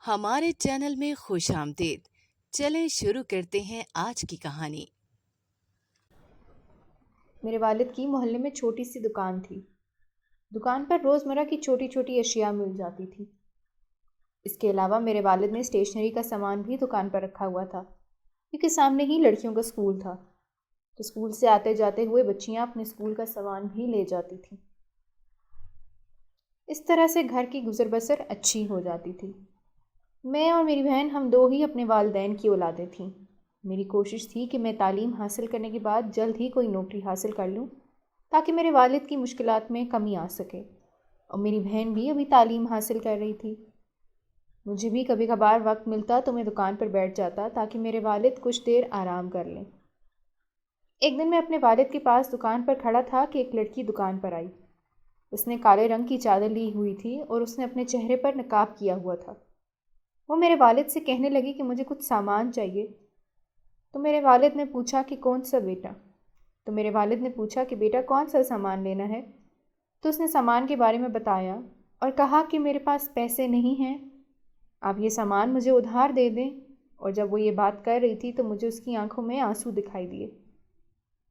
ہمارے چینل میں خوش آمدید۔ چلیں شروع کرتے ہیں آج کی کہانی۔ میرے والد کی محلے میں چھوٹی سی دکان تھی۔ دکان پر روزمرہ کی چھوٹی چھوٹی اشیاء مل جاتی تھی۔ اس کے علاوہ میرے والد نے اسٹیشنری کا سامان بھی دکان پر رکھا ہوا تھا، کیونکہ سامنے ہی لڑکیوں کا اسکول تھا، تو اسکول سے آتے جاتے ہوئے بچیاں اپنے اسکول کا سامان بھی لے جاتی تھیں۔ اس طرح سے گھر کی گزر بسر اچھی ہو جاتی تھی۔ میں اور میری بہن ہم دو ہی اپنے والدین کی اولادیں تھیں۔ میری کوشش تھی کہ میں تعلیم حاصل کرنے کے بعد جلد ہی کوئی نوکری حاصل کر لوں تاکہ میرے والد کی مشکلات میں کمی آ سکے، اور میری بہن بھی ابھی تعلیم حاصل کر رہی تھی۔ مجھے بھی کبھی کبھار وقت ملتا تو میں دکان پر بیٹھ جاتا تاکہ میرے والد کچھ دیر آرام کر لیں۔ ایک دن میں اپنے والد کے پاس دکان پر کھڑا تھا کہ ایک لڑکی دکان پر آئی۔ اس نے کالے رنگ کی چادر لی ہوئی تھی اور اس نے اپنے چہرے پر نقاب کیا ہوا تھا۔ وہ میرے والد سے کہنے لگی کہ مجھے کچھ سامان چاہیے، تو میرے والد نے پوچھا کہ کون سا بیٹا؟ تو میرے والد نے پوچھا کہ بیٹا کون سا سامان لینا ہے؟ تو اس نے سامان کے بارے میں بتایا اور کہا کہ میرے پاس پیسے نہیں ہیں، آپ یہ سامان مجھے ادھار دے دیں۔ اور جب وہ یہ بات کر رہی تھی تو مجھے اس کی آنکھوں میں آنسو دکھائی دیے۔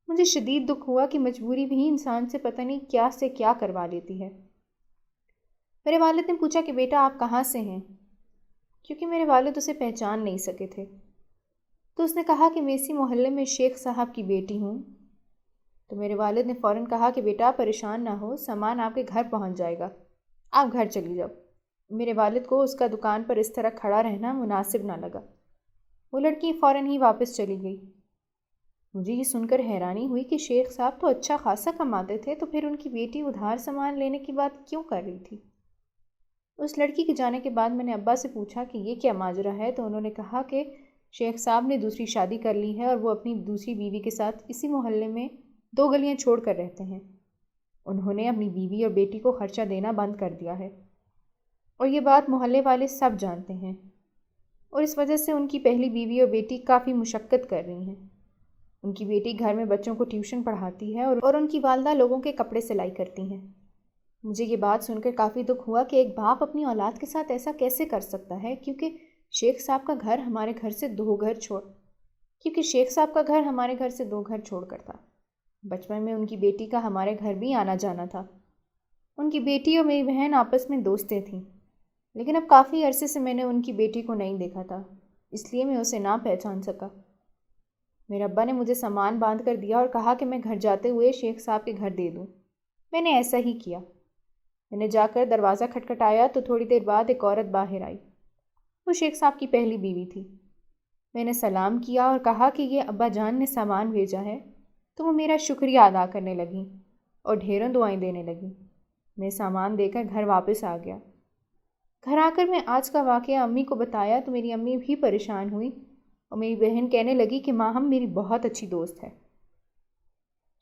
مجھے شدید دکھ ہوا کہ مجبوری بھی انسان سے پتہ نہیں کیا سے کیا کروا لیتی ہے۔ میرے والد نے پوچھا کہ بیٹا آپ کہاں سے ہیں؟ کیونکہ میرے والد اسے پہچان نہیں سکے تھے، تو اس نے کہا کہ میں اسی محلے میں شیخ صاحب کی بیٹی ہوں۔ تو میرے والد نے فوراً کہا کہ بیٹا پریشان نہ ہو، سامان آپ کے گھر پہنچ جائے گا، آپ گھر چلی جاؤ۔ میرے والد کو اس کا دکان پر اس طرح کھڑا رہنا مناسب نہ لگا۔ وہ لڑکی فوراً ہی واپس چلی گئی۔ مجھے یہ سن کر حیرانی ہوئی کہ شیخ صاحب تو اچھا خاصا کماتے تھے، تو پھر ان کی بیٹی ادھار سامان لینے کی بات کیوں کر رہی تھی؟ اس لڑکی کے جانے کے بعد میں نے ابا سے پوچھا کہ یہ کیا ماجرا ہے، تو انہوں نے کہا کہ شیخ صاحب نے دوسری شادی کر لی ہے اور وہ اپنی دوسری بیوی کے ساتھ اسی محلے میں 2 گلیاں چھوڑ کر رہتے ہیں۔ انہوں نے اپنی بیوی اور بیٹی کو خرچہ دینا بند کر دیا ہے، اور یہ بات محلے والے سب جانتے ہیں، اور اس وجہ سے ان کی پہلی بیوی اور بیٹی کافی مشقت کر رہی ہیں۔ ان کی بیٹی گھر میں بچوں کو ٹیوشن پڑھاتی ہے اور ان کی والدہ لوگوں کے کپڑے سلائی کرتی ہیں۔ مجھے یہ بات سن کر کافی دکھ ہوا کہ ایک باپ اپنی اولاد کے ساتھ ایسا کیسے کر سکتا ہے، کیونکہ شیخ صاحب کا گھر ہمارے گھر سے 2 گھر چھوڑ کر تھا۔ بچپن میں ان کی بیٹی کا ہمارے گھر بھی آنا جانا تھا۔ ان کی بیٹی اور میری بہن آپس میں دوستیں تھیں، لیکن اب کافی عرصے سے میں نے ان کی بیٹی کو نہیں دیکھا تھا، اس لیے میں اسے نہ پہچان سکا۔ میرے ابا نے مجھے سامان باندھ کر دیا اور کہا کہ میں گھر جاتے ہوئے شیخ صاحب کے گھر دے دوں۔ میں نے ایسا ہی کیا۔ میں نے جا کر دروازہ کھٹکھٹایا تو تھوڑی دیر بعد ایک عورت باہر آئی۔ وہ شیخ صاحب کی پہلی بیوی تھی۔ میں نے سلام کیا اور کہا کہ یہ ابا جان نے سامان بھیجا ہے، تو وہ میرا شکریہ ادا کرنے لگیں اور ڈھیروں دعائیں دینے لگیں۔ میں سامان دے کر گھر واپس آ گیا۔ گھر آ کر میں آج کا واقعہ امی کو بتایا تو میری امی بھی پریشان ہوئی، اور میری بہن کہنے لگی کہ ماہم میری بہت اچھی دوست ہے۔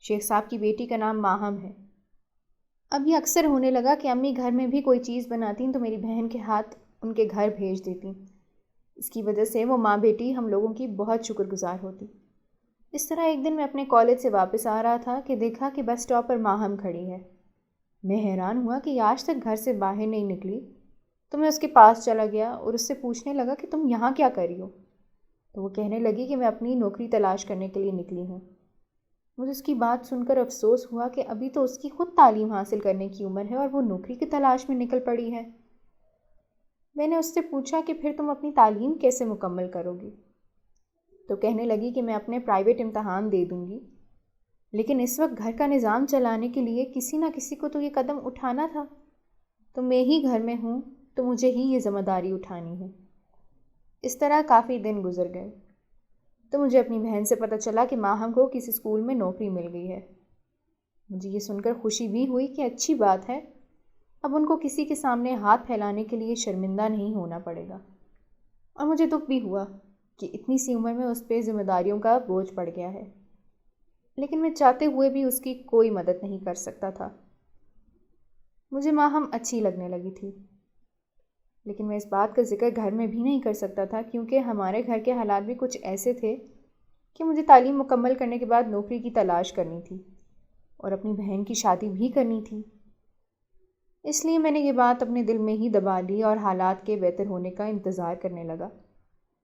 شیخ صاحب کی بیٹی کا نام ماہم ہے۔ اب یہ اکثر ہونے لگا کہ امی گھر میں بھی کوئی چیز بناتیں تو میری بہن کے ہاتھ ان کے گھر بھیج دیتیں۔ اس کی وجہ سے وہ ماں بیٹی ہم لوگوں کی بہت شکر گزار ہوتی۔ اس طرح ایک دن میں اپنے کالج سے واپس آ رہا تھا کہ دیکھا کہ بس اسٹاپ پر ماہم کھڑی ہے۔ میں حیران ہوا کہ یہ آج تک گھر سے باہر نہیں نکلی، تو میں اس کے پاس چلا گیا اور اس سے پوچھنے لگا کہ تم یہاں کیا کر رہی ہو؟ تو وہ کہنے لگی کہ میں اپنی نوکری تلاش کرنے کے لیے نکلی ہوں۔ مجھے اس کی بات سن کر افسوس ہوا کہ ابھی تو اس کی خود تعلیم حاصل کرنے کی عمر ہے اور وہ نوکری کی تلاش میں نکل پڑی ہے۔ میں نے اس سے پوچھا کہ پھر تم اپنی تعلیم کیسے مکمل کرو گی؟ تو کہنے لگی کہ میں اپنے پرائیویٹ امتحان دے دوں گی، لیکن اس وقت گھر کا نظام چلانے کے لیے کسی نہ کسی کو تو یہ قدم اٹھانا تھا، تو میں ہی گھر میں ہوں تو مجھے ہی یہ ذمہ داری اٹھانی ہے۔ اس طرح کافی دن گزر گئے تو مجھے اپنی بہن سے پتہ چلا کہ ماہم کو کسی اسکول میں نوکری مل گئی ہے۔ مجھے یہ سن کر خوشی بھی ہوئی کہ اچھی بات ہے، اب ان کو کسی کے سامنے ہاتھ پھیلانے کے لیے شرمندہ نہیں ہونا پڑے گا، اور مجھے دکھ بھی ہوا کہ اتنی سی عمر میں اس پہ ذمہ داریوں کا بوجھ پڑ گیا ہے، لیکن میں چاہتے ہوئے بھی اس کی کوئی مدد نہیں کر سکتا تھا۔ مجھے ماہم اچھی لگنے لگی تھی، لیکن میں اس بات کا ذکر گھر میں بھی نہیں کر سکتا تھا، کیونکہ ہمارے گھر کے حالات بھی کچھ ایسے تھے کہ مجھے تعلیم مکمل کرنے کے بعد نوکری کی تلاش کرنی تھی اور اپنی بہن کی شادی بھی کرنی تھی۔ اس لیے میں نے یہ بات اپنے دل میں ہی دبا لی اور حالات کے بہتر ہونے کا انتظار کرنے لگا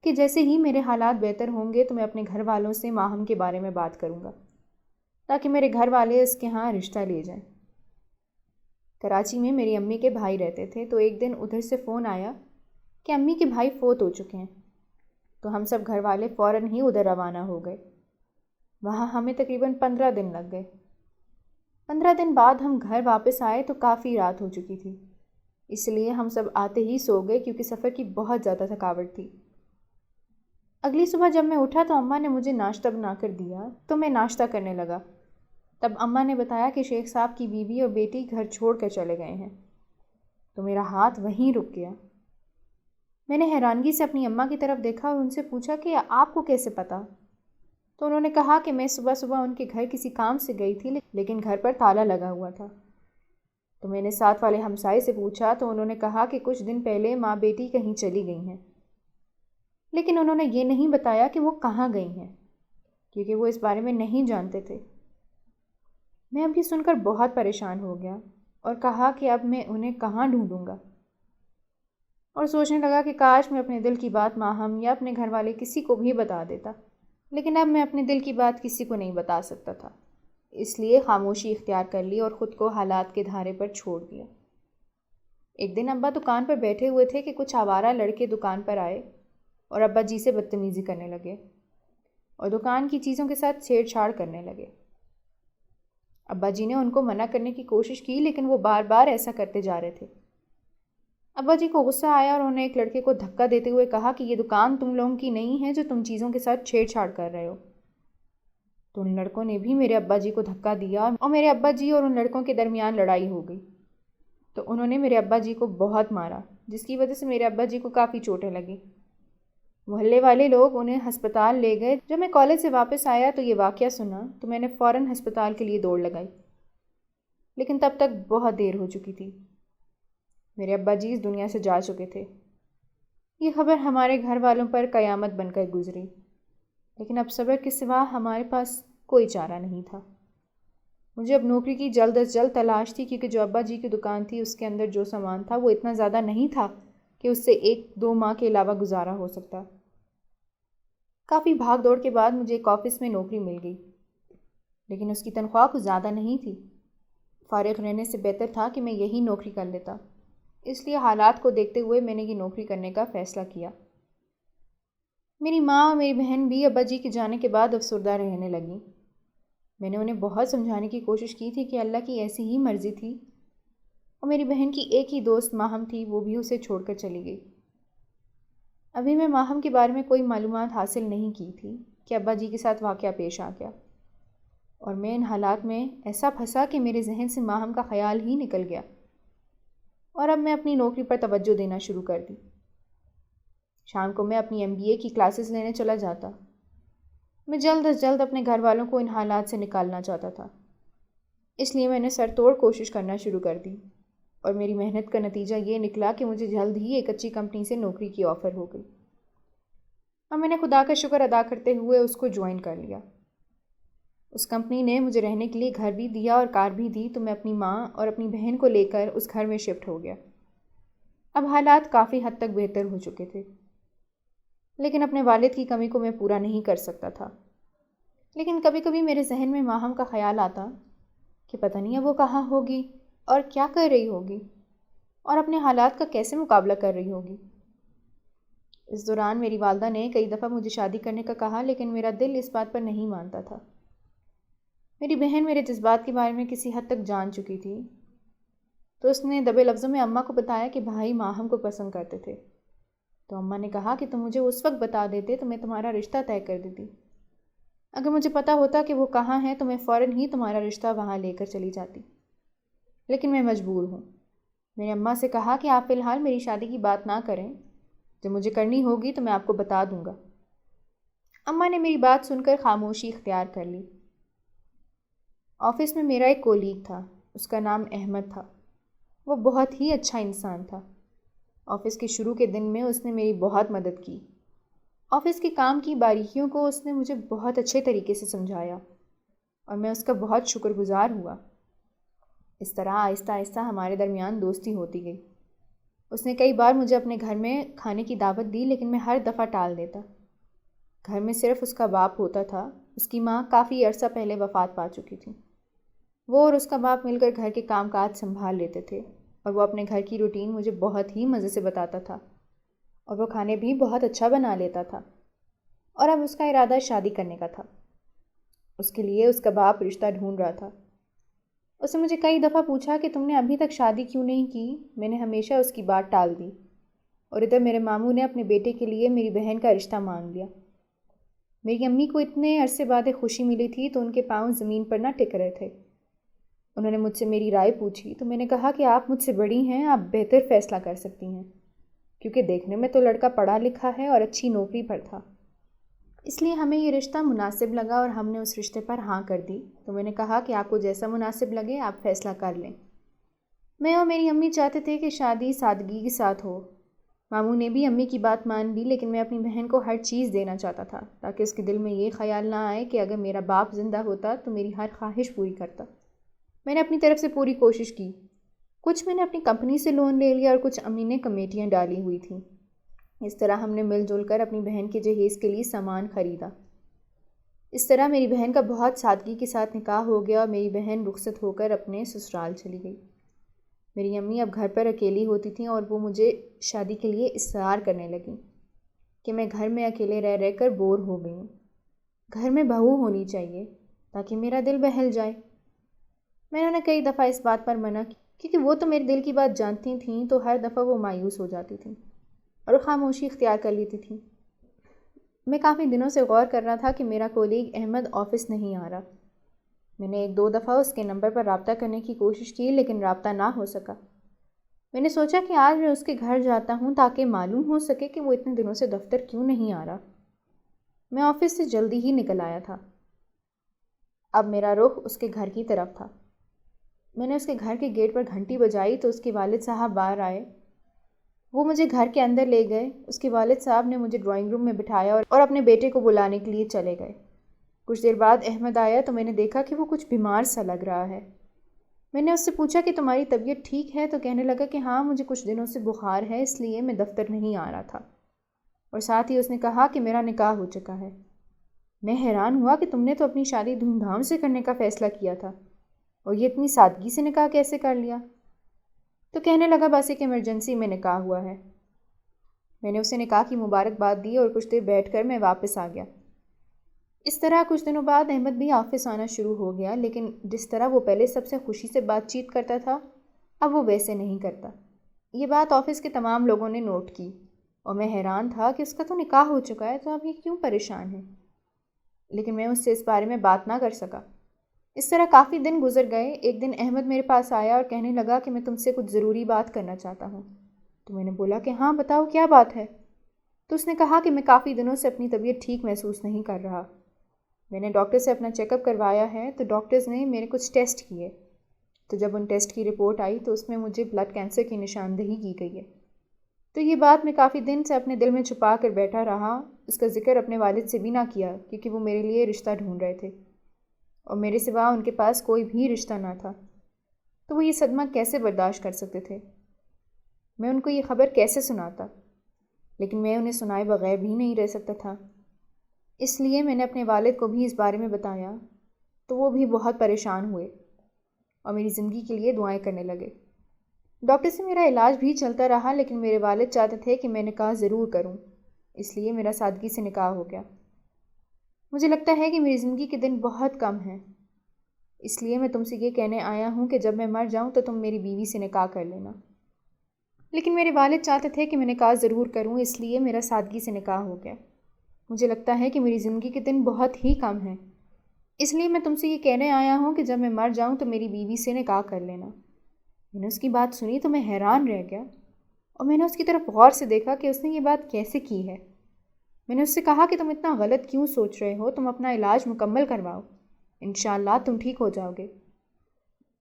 کہ جیسے ہی میرے حالات بہتر ہوں گے تو میں اپنے گھر والوں سے ماہم کے بارے میں بات کروں گا تاکہ میرے گھر والے اس کے ہاں رشتہ لے جائیں۔ کراچی میں میری امی کے بھائی رہتے تھے، تو ایک دن ادھر سے فون آیا کہ امی کے بھائی فوت ہو چکے ہیں، تو ہم سب گھر والے فوراً ہی ادھر روانہ ہو گئے۔ وہاں ہمیں تقریباً 15 دن لگ گئے۔ 15 دن بعد ہم گھر واپس آئے تو کافی رات ہو چکی تھی، اس لیے ہم سب آتے ہی سو گئے کیونکہ سفر کی بہت زیادہ تھکاوٹ تھی۔ اگلی صبح جب میں اٹھا تو اماں نے مجھے ناشتہ بنا کر دیا تو میں ناشتہ کرنے لگا۔ تب اماں نے بتایا کہ شیخ صاحب کی بیوی اور بیٹی گھر چھوڑ کر چلے گئے ہیں، تو میرا ہاتھ وہیں رک گیا۔ میں نے حیرانگی سے اپنی اماں کی طرف دیکھا اور ان سے پوچھا کہ آپ کو کیسے پتہ؟ تو انہوں نے کہا کہ میں صبح صبح ان کے گھر کسی کام سے گئی تھی، لیکن گھر پر تالا لگا ہوا تھا۔ تو میں نے ساتھ والے ہمسائے سے پوچھا تو انہوں نے کہا کہ کچھ دن پہلے ماں بیٹی کہیں چلی گئی ہیں، لیکن انہوں نے یہ نہیں بتایا کہ وہ کہاں گئی ہیں، کیونکہ وہ اس بارے میں نہیں جانتے تھے۔ میں اب یہ سن کر بہت پریشان ہو گیا اور کہا کہ اب میں انہیں کہاں ڈھونڈوں گا، اور سوچنے لگا کہ کاش میں اپنے دل کی بات ماہم یا اپنے گھر والے کسی کو بھی بتا دیتا، لیکن اب میں اپنے دل کی بات کسی کو نہیں بتا سکتا تھا، اس لیے خاموشی اختیار کر لی اور خود کو حالات کے دھارے پر چھوڑ دیا۔ ایک دن ابا دکان پر بیٹھے ہوئے تھے کہ کچھ آوارہ لڑکے دکان پر آئے اور ابا جی سے بدتمیزی کرنے لگے اور دکان کی چیزوں کے ساتھ چھیڑ چھاڑ کرنے لگے۔ ابا جی نے ان کو منع کرنے کی کوشش کی، لیکن وہ بار بار ایسا کرتے جا رہے تھے۔ ابا جی کو غصہ آیا اور انہوں نے ایک لڑکے کو دھکا دیتے ہوئے کہا کہ یہ دکان تم لوگوں کی نہیں ہے جو تم چیزوں کے ساتھ چھیڑ چھاڑ کر رہے ہو۔ تو ان لڑکوں نے بھی میرے ابا جی کو دھکا دیا اور میرے ابا جی اور ان لڑکوں کے درمیان لڑائی ہو گئی۔ تو انہوں نے میرے ابا جی کو بہت مارا، جس کی وجہ سے میرے ابا جی کو کافی چوٹیں لگیں۔ محلے والے لوگ انہیں ہسپتال لے گئے۔ جب میں کالج سے واپس آیا تو یہ واقعہ سنا تو میں نے فوراً ہسپتال کے لیے دوڑ لگائی، لیکن تب تک بہت دیر ہو چکی تھی۔ میرے ابا جی اس دنیا سے جا چکے تھے۔ یہ خبر ہمارے گھر والوں پر قیامت بن کر گزری، لیکن اب صبر کے سوا ہمارے پاس کوئی چارہ نہیں تھا۔ مجھے اب نوکری کی جلد از جلد تلاش تھی، کیونکہ جو ابا جی کی دکان تھی اس کے اندر جو سامان تھا وہ اتنا زیادہ نہیں تھا کہ اس سے 1-2 ماہ کے علاوہ گزارا ہو سکتا۔ کافی بھاگ دوڑ کے بعد مجھے ایک آفس میں نوکری مل گئی، لیکن اس کی تنخواہ کچھ زیادہ نہیں تھی۔ فارغ رہنے سے بہتر تھا کہ میں یہی نوکری کر لیتا، اس لیے حالات کو دیکھتے ہوئے میں نے یہ نوکری کرنے کا فیصلہ کیا۔ میری ماں اور میری بہن بھی ابا جی کے جانے کے بعد افسردہ رہنے لگیں۔ میں نے انہیں بہت سمجھانے کی کوشش کی تھی کہ اللہ کی ایسی ہی مرضی تھی، اور میری بہن کی ایک ہی دوست ماہم تھی، وہ بھی اسے چھوڑ کر چلی گئی۔ ابھی میں ماہم کے بارے میں کوئی معلومات حاصل نہیں کی تھی کہ ابا جی کے ساتھ واقعہ پیش آ گیا، اور میں ان حالات میں ایسا پھنسا کہ میرے ذہن سے ماہم کا خیال ہی نکل گیا، اور اب میں اپنی نوکری پر توجہ دینا شروع کر دی۔ شام کو میں اپنی MBA کی کلاسز لینے چلا جاتا۔ میں جلد از جلد اپنے گھر والوں کو ان حالات سے نکالنا چاہتا تھا، اس لیے میں نے سر توڑ کوشش کرنا شروع کر دی، اور میری محنت کا نتیجہ یہ نکلا کہ مجھے جلد ہی ایک اچھی کمپنی سے نوکری کی آفر ہو گئی، اور میں نے خدا کا شکر ادا کرتے ہوئے اس کو جوائن کر لیا۔ اس کمپنی نے مجھے رہنے کے لیے گھر بھی دیا اور کار بھی دی، تو میں اپنی ماں اور اپنی بہن کو لے کر اس گھر میں شفٹ ہو گیا۔ اب حالات کافی حد تک بہتر ہو چکے تھے، لیکن اپنے والد کی کمی کو میں پورا نہیں کر سکتا تھا۔ لیکن کبھی کبھی میرے ذہن میں ماہم کا خیال آتا کہ پتہ نہیں اب وہ کہاں ہوگی اور کیا کر رہی ہوگی، اور اپنے حالات کا کیسے مقابلہ کر رہی ہوگی۔ اس دوران میری والدہ نے کئی دفعہ مجھے شادی کرنے کا کہا، لیکن میرا دل اس بات پر نہیں مانتا تھا۔ میری بہن میرے جذبات کے بارے میں کسی حد تک جان چکی تھی، تو اس نے دبے لفظوں میں اماں کو بتایا کہ بھائی ماہم کو پسند کرتے تھے۔ تو اماں نے کہا کہ تم مجھے اس وقت بتا دیتے تو میں تمہارا رشتہ طے کر دیتی۔ اگر مجھے پتہ ہوتا کہ وہ کہاں ہے تو میں فوراً ہی تمہارا رشتہ وہاں لے کر چلی جاتی، لیکن میں مجبور ہوں۔ میں نے اماں سے کہا کہ آپ فی الحال میری شادی کی بات نہ کریں، جب مجھے کرنی ہوگی تو میں آپ کو بتا دوں گا۔ اماں نے میری بات سن کر خاموشی اختیار کر لی۔ آفس میں میرا ایک کولیگ تھا، اس کا نام احمد تھا۔ وہ بہت ہی اچھا انسان تھا۔ آفس کے شروع کے دن میں اس نے میری بہت مدد کی۔ آفس کے کام کی باریکیوں کو اس نے مجھے بہت اچھے طریقے سے سمجھایا، اور میں اس کا بہت شکر گزار ہوا۔ اس طرح آہستہ آہستہ ہمارے درمیان دوستی ہوتی گئی۔ اس نے کئی بار مجھے اپنے گھر میں کھانے کی دعوت دی، لیکن میں ہر دفعہ ٹال دیتا۔ گھر میں صرف اس کا باپ ہوتا تھا۔ اس کی ماں کافی عرصہ پہلے وفات پا چکی تھی۔ وہ اور اس کا باپ مل کر گھر کے کام کاج سنبھال لیتے تھے، اور وہ اپنے گھر کی روٹین مجھے بہت ہی مزے سے بتاتا تھا، اور وہ کھانے بھی بہت اچھا بنا لیتا تھا۔ اور اب اس کا ارادہ شادی کرنے کا تھا۔ اس کے لیے اس کا باپ رشتہ ڈھونڈ رہا تھا۔ اس نے مجھے کئی دفعہ پوچھا کہ تم نے ابھی تک شادی کیوں نہیں کی؟ میں نے ہمیشہ اس کی بات ٹال دی، اور ادھر میرے ماموں نے اپنے بیٹے کے لیے میری بہن کا رشتہ مانگ لیا۔ میری امی کو اتنے عرصے بعد خوشی ملی تھی تو ان کے پاؤں زمین پر نہ ٹک رہے تھے۔ انہوں نے مجھ سے میری رائے پوچھی تو میں نے کہا کہ آپ مجھ سے بڑی ہیں، آپ بہتر فیصلہ کر سکتی ہیں، کیونکہ دیکھنے میں تو لڑکا پڑھا لکھا ہے اور اچھی نوکری پر تھا۔ اس لیے ہمیں یہ رشتہ مناسب لگا اور ہم نے اس رشتے پر ہاں کر دی۔ تو میں نے کہا کہ آپ کو جیسا مناسب لگے آپ فیصلہ کر لیں۔ میں اور میری امی چاہتے تھے کہ شادی سادگی کے ساتھ ہو۔ ماموں نے بھی امی کی بات مان لی، لیکن میں اپنی بہن کو ہر چیز دینا چاہتا تھا تاکہ اس کے دل میں یہ خیال نہ آئے کہ اگر میرا باپ زندہ ہوتا تو میری ہر خواہش پوری کرتا۔ میں نے اپنی طرف سے پوری کوشش کی۔ کچھ میں نے اپنی کمپنی سے لون لے لیا اور کچھ امی نے کمیٹیاں ڈالی ہوئی تھیں۔ اس طرح ہم نے مل جل کر اپنی بہن کے جہیز کے لیے سامان خریدا۔ اس طرح میری بہن کا بہت سادگی کے ساتھ نکاح ہو گیا اور میری بہن رخصت ہو کر اپنے سسرال چلی گئی۔ میری امی اب گھر پر اکیلی ہوتی تھیں اور وہ مجھے شادی کے لیے اصرار کرنے لگیں کہ میں گھر میں اکیلے رہ رہ کر بور ہو گئی ہوں۔ گھر میں بہو ہونی چاہیے تاکہ میرا دل بہل جائے۔ میں نے انہیں کئی دفعہ اس بات پر منع کی، کیونکہ وہ تو میرے دل کی بات جانتی تھیں، تو ہر دفعہ وہ مایوس ہو جاتی تھیں اور خاموشی اختیار کر لیتی تھیں۔ میں کافی دنوں سے غور کر رہا تھا کہ میرا کولیگ احمد آفس نہیں آ رہا۔ میں نے 1-2 دفعہ اس کے نمبر پر رابطہ کرنے کی کوشش کی، لیکن رابطہ نہ ہو سکا۔ میں نے سوچا کہ آج میں اس کے گھر جاتا ہوں تاکہ معلوم ہو سکے کہ وہ اتنے دنوں سے دفتر کیوں نہیں آ رہا۔ میں آفس سے جلدی ہی نکل آیا تھا۔ اب میرا رخ اس کے گھر کی طرف تھا۔ میں نے اس کے گھر کے گیٹ پر گھنٹی بجائی تو اس کے والد صاحب باہر آئے۔ وہ مجھے گھر کے اندر لے گئے۔ اس کے والد صاحب نے مجھے ڈرائنگ روم میں بٹھایا اور اپنے بیٹے کو بلانے کے لیے چلے گئے۔ کچھ دیر بعد احمد آیا تو میں نے دیکھا کہ وہ کچھ بیمار سا لگ رہا ہے۔ میں نے اس سے پوچھا کہ تمہاری طبیعت ٹھیک ہے؟ تو کہنے لگا کہ ہاں مجھے کچھ دنوں سے بخار ہے، اس لیے میں دفتر نہیں آ رہا تھا، اور ساتھ ہی اس نے کہا کہ میرا نکاح ہو چکا ہے۔ میں حیران ہوا کہ تم نے تو اپنی شادی دھوم دھام سے کرنے کا فیصلہ کیا تھا، اور یہ اتنی سادگی سے نکاح کیسے کر لیا؟ تو کہنے لگا بس ایک ایمرجنسی میں نکاح ہوا ہے۔ میں نے اسے نکاح کی مبارکباد دی اور کچھ دیر بیٹھ کر میں واپس آ گیا۔ اس طرح کچھ دنوں بعد احمد بھی آفس آنا شروع ہو گیا، لیکن جس طرح وہ پہلے سب سے خوشی سے بات چیت کرتا تھا اب وہ ویسے نہیں کرتا۔ یہ بات آفس کے تمام لوگوں نے نوٹ کی، اور میں حیران تھا کہ اس کا تو نکاح ہو چکا ہے تو اب یہ کیوں پریشان ہے، لیکن میں اس سے اس بارے میں بات نہ کر سکا۔ اس طرح کافی دن گزر گئے۔ ایک دن احمد میرے پاس آیا اور کہنے لگا کہ میں تم سے کچھ ضروری بات کرنا چاہتا ہوں۔ تو میں نے بولا کہ ہاں بتاؤ کیا بات ہے؟ تو اس نے کہا کہ میں کافی دنوں سے اپنی طبیعت ٹھیک محسوس نہیں کر رہا۔ میں نے ڈاکٹر سے اپنا چیک اپ کروایا ہے تو ڈاکٹرز نے میرے کچھ ٹیسٹ کیے، تو جب ان ٹیسٹ کی رپورٹ آئی تو اس میں مجھے بلڈ کینسر کی نشاندہی کی گئی ہے۔ تو یہ بات میں کافی دن سے اپنے دل میں چھپا کر بیٹھا رہا۔ اس کا ذکر اپنے والد سے بھی نہ کیا، کیونکہ وہ میرے لیے رشتہ ڈھونڈ رہے تھے اور میرے سوا ان کے پاس کوئی بھی رشتہ نہ تھا۔ تو وہ یہ صدمہ کیسے برداشت کر سکتے تھے؟ میں ان کو یہ خبر کیسے سناتا؟ لیکن میں انہیں سنائے بغیر بھی نہیں رہ سکتا تھا۔ اس لیے میں نے اپنے والد کو بھی اس بارے میں بتایا، تو وہ بھی بہت پریشان ہوئے اور میری زندگی کے لیے دعائیں کرنے لگے۔ ڈاکٹر سے میرا علاج بھی چلتا رہا، لیکن میرے والد چاہتے تھے کہ میں نکاح ضرور کروں، اس لیے میرا سادگی سے نکاح ہو گیا۔ مجھے لگتا ہے کہ میری زندگی کے دن بہت کم ہیں، اس لیے میں تم سے یہ کہنے آیا ہوں کہ جب میں مر جاؤں تو تم میری بیوی سے نکاح کر لینا۔ لیکن میرے والد چاہتے تھے کہ میں نکاح ضرور کروں، اس لیے میرا سادگی سے نکاح ہو گیا۔ مجھے لگتا ہے کہ میری زندگی کے دن بہت ہی کم ہیں، اس لیے میں تم سے یہ کہنے آیا ہوں کہ جب میں مر جاؤں تو میری بیوی سے نکاح کر لینا۔ میں نے اس کی بات سنی تو میں حیران رہ گیا، اور میں نے اس کی طرف غور سے دیکھا کہ اس نے یہ بات کیسے کی ہے۔ میں نے اس سے کہا کہ تم اتنا غلط کیوں سوچ رہے ہو؟ تم اپنا علاج مکمل کرواؤ، انشاءاللہ تم ٹھیک ہو جاؤ گے۔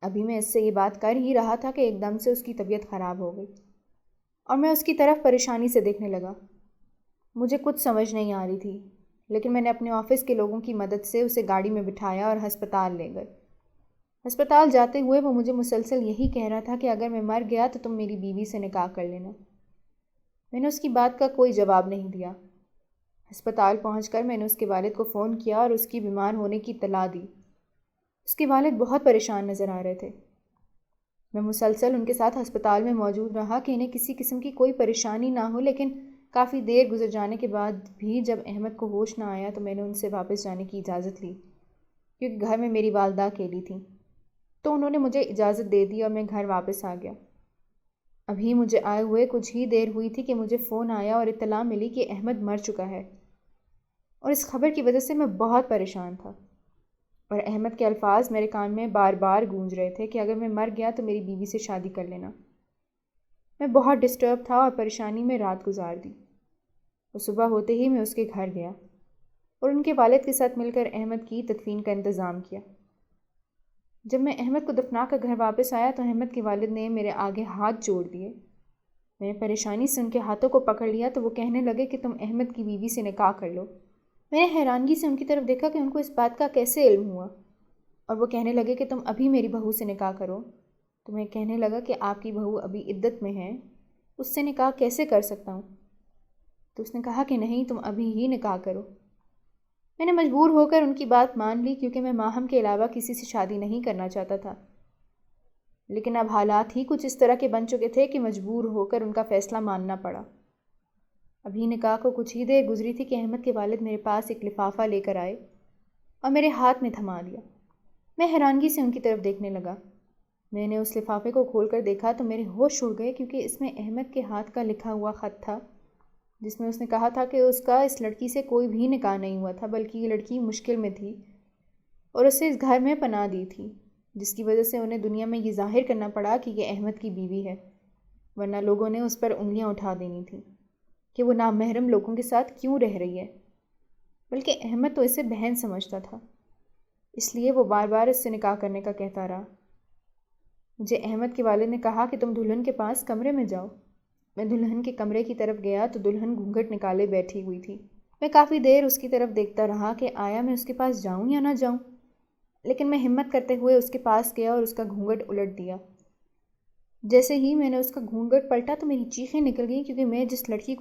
ابھی میں اس سے یہ بات کر ہی رہا تھا کہ ایک دم سے اس کی طبیعت خراب ہو گئی، اور میں اس کی طرف پریشانی سے دیکھنے لگا۔ مجھے کچھ سمجھ نہیں آ رہی تھی، لیکن میں نے اپنے آفس کے لوگوں کی مدد سے اسے گاڑی میں بٹھایا اور ہسپتال لے گئے۔ ہسپتال جاتے ہوئے وہ مجھے مسلسل یہی کہہ رہا تھا کہ اگر میں مر گیا تو تم میری بیوی سے نکاح کر لینا۔ میں نے اس کی بات کا کوئی جواب نہیں دیا۔ ہسپتال پہنچ کر میں نے اس کے والد کو فون کیا اور اس کی بیمار ہونے کی اطلاع دی۔ اس کے والد بہت پریشان نظر آ رہے تھے۔ میں مسلسل ان کے ساتھ ہسپتال میں موجود رہا کہ انہیں کسی قسم کی کوئی پریشانی نہ ہو، لیکن کافی دیر گزر جانے کے بعد بھی جب احمد کو ہوش نہ آیا تو میں نے ان سے واپس جانے کی اجازت لی، کیونکہ گھر میں میری والدہ اکیلی تھیں۔ تو انہوں نے مجھے اجازت دے دی اور میں گھر واپس آ گیا۔ ابھی مجھے آئے ہوئے کچھ ہی دیر ہوئی تھی کہ مجھے فون آیا اور اطلاع ملی کہ احمد مر چکا ہے، اور اس خبر کی وجہ سے میں بہت پریشان تھا، اور احمد کے الفاظ میرے کان میں بار بار گونج رہے تھے کہ اگر میں مر گیا تو میری بیوی سے شادی کر لینا۔ میں بہت ڈسٹرب تھا اور پریشانی میں رات گزار دی، اور صبح ہوتے ہی میں اس کے گھر گیا اور ان کے والد کے ساتھ مل کر احمد کی تدفین کا انتظام کیا۔ جب میں احمد کو دفنا کر گھر واپس آیا تو احمد کے والد نے میرے آگے ہاتھ جوڑ دیے۔ میں نے پریشانی سے ان کے ہاتھوں کو پکڑ لیا تو وہ کہنے لگے کہ تم احمد کی بیوی سے نکاح کر لو۔ میں نے حیرانگی سے ان کی طرف دیکھا کہ ان کو اس بات کا کیسے علم ہوا، اور وہ کہنے لگے کہ تم ابھی میری بہو سے نکاح کرو۔ تو میں کہنے لگا کہ آپ کی بہو ابھی عدت میں ہے، اس سے نکاح کیسے کر سکتا ہوں؟ تو اس نے کہا کہ نہیں، تم ابھی ہی نکاح کرو۔ میں نے مجبور ہو کر ان کی بات مان لی، کیونکہ میں ماہم کے علاوہ کسی سے شادی نہیں کرنا چاہتا تھا، لیکن اب حالات ہی کچھ اس طرح کے بن چکے تھے کہ مجبور ہو کر ان کا فیصلہ ماننا پڑا۔ ابھی نکاح کو کچھ ہی دیر گزری تھی کہ احمد کے والد میرے پاس ایک لفافہ لے کر آئے اور میرے ہاتھ میں تھما دیا۔ میں حیرانگی سے ان کی طرف دیکھنے لگا۔ میں نے اس لفافے کو کھول کر دیکھا تو میرے ہوش اڑ گئے، کیونکہ اس میں احمد کے ہاتھ کا لکھا ہوا خط تھا، جس میں اس نے کہا تھا کہ اس کا اس لڑکی سے کوئی بھی نکاح نہیں ہوا تھا، بلکہ یہ لڑکی مشکل میں تھی اور اسے اس گھر میں پناہ دی تھی، جس کی وجہ سے انہیں دنیا میں یہ ظاہر کرنا پڑا کہ یہ احمد کی بیوی ہے، ورنہ لوگوں نے اس پر انگلیاں اٹھا دینی تھیں کہ وہ نامحرم لوگوں کے ساتھ کیوں رہ رہی ہے، بلکہ احمد تو اسے بہن سمجھتا تھا، اس لیے وہ بار بار اس سے نکاح کرنے کا کہتا رہا۔ مجھے احمد کے والد نے کہا کہ تم دلہن کے پاس کمرے میں جاؤ۔ میں دلہن کے کمرے کی طرف گیا تو دلہن گھونگھٹ نکالے بیٹھی ہوئی تھی۔ میں کافی دیر اس کی طرف دیکھتا رہا کہ آیا میں اس کے پاس جاؤں یا نہ جاؤں، لیکن میں ہمت کرتے ہوئے اس کے پاس گیا اور اس کا گھونگھٹ الٹ دیا۔ جیسے ہی میں نے اس کا گھونگھٹ پلٹا تو میری چیخیں نکل گئیں، کیونکہ میں جس لڑکی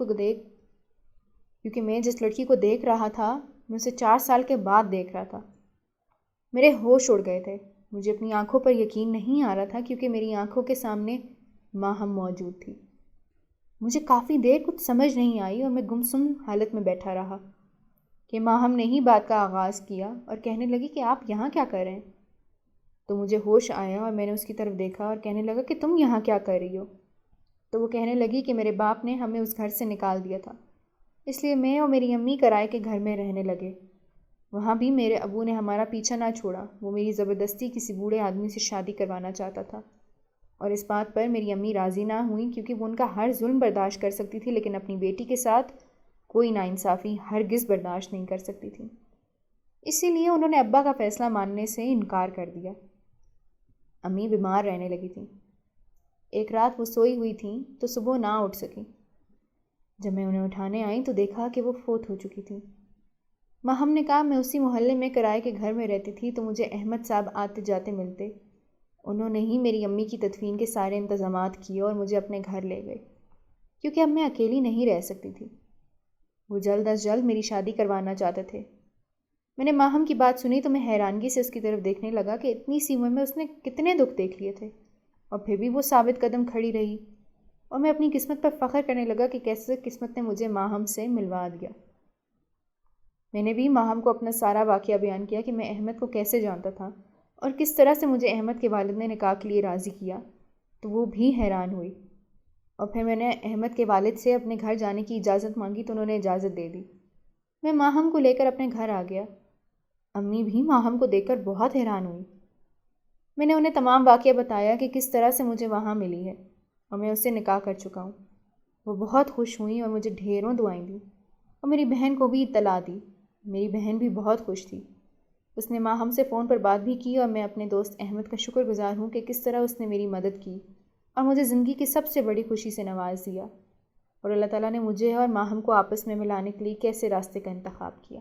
کو دیکھ رہا تھا میں اسے 4 سال کے بعد دیکھ رہا تھا۔ میرے ہوش اڑ گئے تھے۔ مجھے اپنی آنکھوں پر یقین نہیں آ رہا تھا، کیونکہ میری آنکھوں کے سامنے ماہم موجود تھی۔ مجھے کافی دیر کچھ سمجھ نہیں آئی اور میں گمسم حالت میں بیٹھا رہا کہ ماہم نے ہی بات کا آغاز کیا اور کہنے لگی کہ آپ یہاں کیا کر رہے ہیں؟ تو مجھے ہوش آیا اور میں نے اس کی طرف دیکھا اور کہنے لگا کہ تم یہاں کیا کر رہی ہو؟ تو وہ کہنے لگی کہ میرے باپ نے ہمیں اس گھر سے نکال دیا تھا، اس لیے میں اور میری امی کرائے کے گھر میں رہنے لگے۔ وہاں بھی میرے ابو نے ہمارا پیچھا نہ چھوڑا، وہ میری زبردستی کسی بوڑھے آدمی سے شادی کروانا چاہتا تھا، اور اس بات پر میری امی راضی نہ ہوئیں، کیونکہ وہ ان کا ہر ظلم برداشت کر سکتی تھی، لیکن اپنی بیٹی کے ساتھ کوئی ناانصافی ہرگز برداشت نہیں کر سکتی تھی۔ اسی لیے انہوں نے ابا کا فیصلہ ماننے سے انکار کر دیا۔ امی بیمار رہنے لگی تھیں۔ ایک رات وہ سوئی ہوئی تھیں تو صبح نہ اٹھ سکیں۔ جب میں انہیں اٹھانے آئی تو دیکھا کہ وہ فوت ہو چکی تھیں۔ ماہم نے کہا میں اسی محلے میں کرائے کے گھر میں رہتی تھی، تو مجھے احمد صاحب آتے جاتے ملتے۔ انہوں نے ہی میری امی کی تدفین کے سارے انتظامات کیے اور مجھے اپنے گھر لے گئے، کیونکہ اب میں اکیلی نہیں رہ سکتی تھی۔ وہ جلد از جلد میری شادی کروانا چاہتے تھے۔ میں نے ماہم کی بات سنی تو میں حیرانگی سے اس کی طرف دیکھنے لگا کہ اتنی سی عمر میں اس نے کتنے دکھ دیکھ لیے تھے، اور پھر بھی وہ ثابت قدم کھڑی رہی، اور میں اپنی قسمت پر فخر کرنے لگا کہ کیسے قسمت نے مجھے ماہم سے ملوا دیا۔ میں نے بھی ماہم کو اپنا سارا واقعہ بیان کیا کہ میں احمد کو کیسے جانتا تھا اور کس طرح سے مجھے احمد کے والد نے نکاح کے لیے راضی کیا، تو وہ بھی حیران ہوئی۔ اور پھر میں نے احمد کے والد سے اپنے گھر جانے کی اجازت مانگی تو انہوں نے اجازت دے دی۔ میں ماہم کو لے کر اپنے گھر آ گیا۔ امی بھی ماہم کو دیکھ کر بہت حیران ہوئی۔ میں نے انہیں تمام واقعہ بتایا کہ کس طرح سے مجھے وہاں ملی ہے اور میں اس سے نکاح کر چکا ہوں۔ وہ بہت خوش ہوئیں اور مجھے ڈھیروں دعائیں دیں، اور میری بہن کو بھی اطلاع دی۔ میری بہن بھی بہت خوش تھی۔ اس نے ماہم سے فون پر بات بھی کی، اور میں اپنے دوست احمد کا شکر گزار ہوں کہ کس طرح اس نے میری مدد کی اور مجھے زندگی کی سب سے بڑی خوشی سے نواز دیا، اور اللہ تعالیٰ نے مجھے اور ماہم کو آپس میں ملانے کے لیے کیسے راستے کا انتخاب کیا۔